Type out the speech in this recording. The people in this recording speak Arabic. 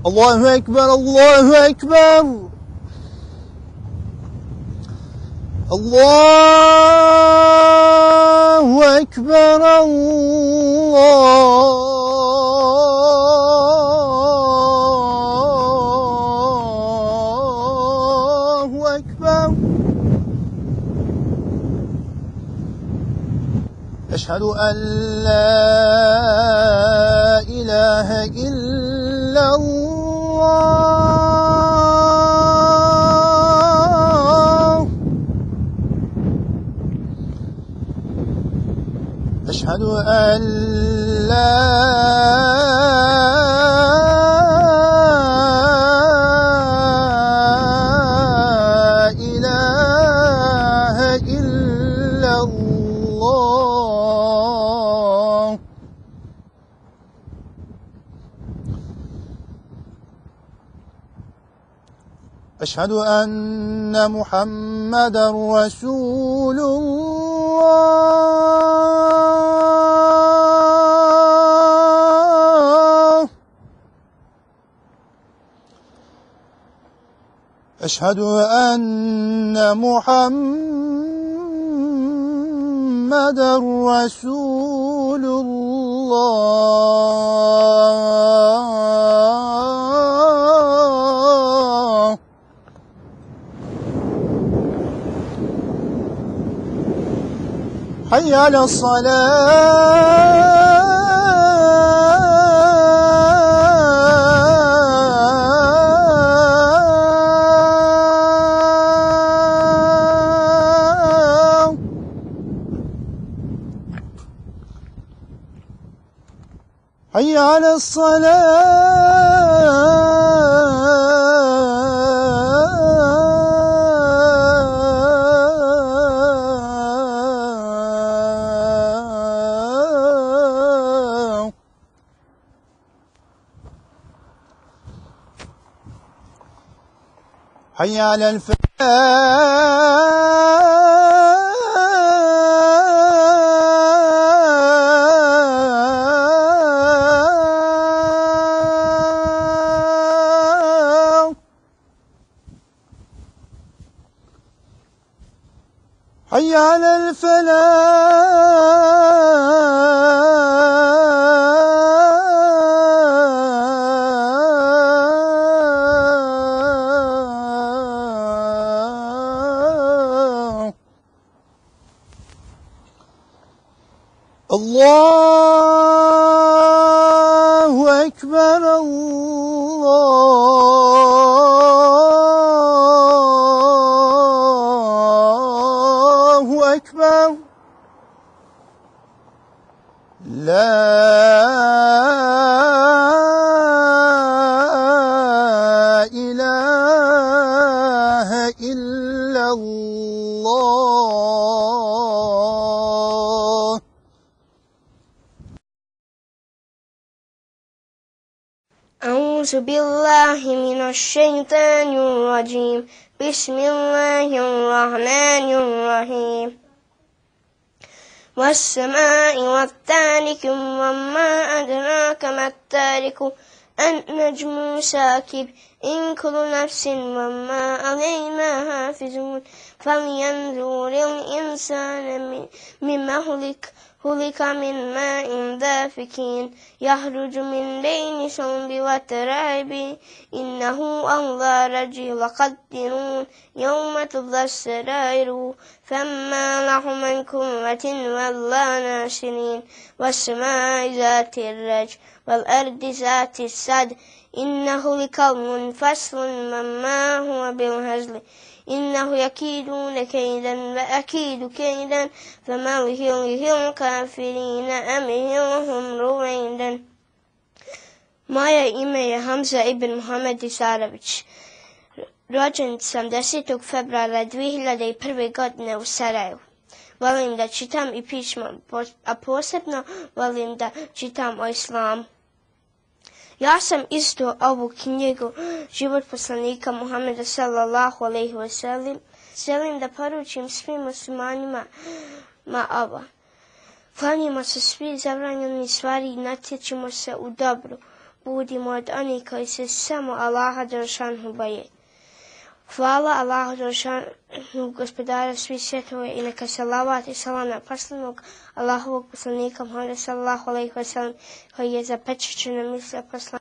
الله أكبر الله أكبر الله أكبر الله أكبر أشهد أن لا إله إلا الله أشهد أن لا إله إلا الله أشهد أن محمدًا رسول الله أشهد أن محمدًا رسول الله حي على الصلاة حي على الصلاة حي على الفلاح حي على الفلاح الله أكبر الله أكبر لا إله إلا الله أعوذ بالله من الشيطان الرجيم بسم الله الرحمن الرحيم والسماء والطارق وما أدراك ما الطارق النجم ساكب إن كل نفس وما علينا حافظون فلينظر الإنسان مما خلق من ماء دافق يخرج من بين الصلب والترائب إنه على رجعه لقدير يوم تبلى السرائر فما له من قوة ولا ناصرين والسماء ذات الرجع والأرض ذات الصدع إنه لقول فصل وما هو بالهزل إنه يكيدون كيدا وأكيد كيدا فمهل الكافرين أمهلهم رويدا Moje ime je Hamza ibn Muhammad Isarović. Rođen sam 10. februara 2001. godine u Sarajevu. Volim da čitam i pišem, a posebno volim da čitam o islamu. Ja sam isto ovu knjigu Život poslanika Muhameda sallallahu alejhi ve sellem želim da poručim svim muslimanima ovo. Klanjamo se svi zabranjeni stvari i natječimo se u dobru. budimo od onih koji se samo Allaha Đelešanu boje. Hvala Allahu Đelešanu, gospodara svih svjetova, i neka salavat i salam na poslanog Allahovog poslanika Muhammeda sallallahu alejhi ve sellem, koji je zapečaćena misla poslanika.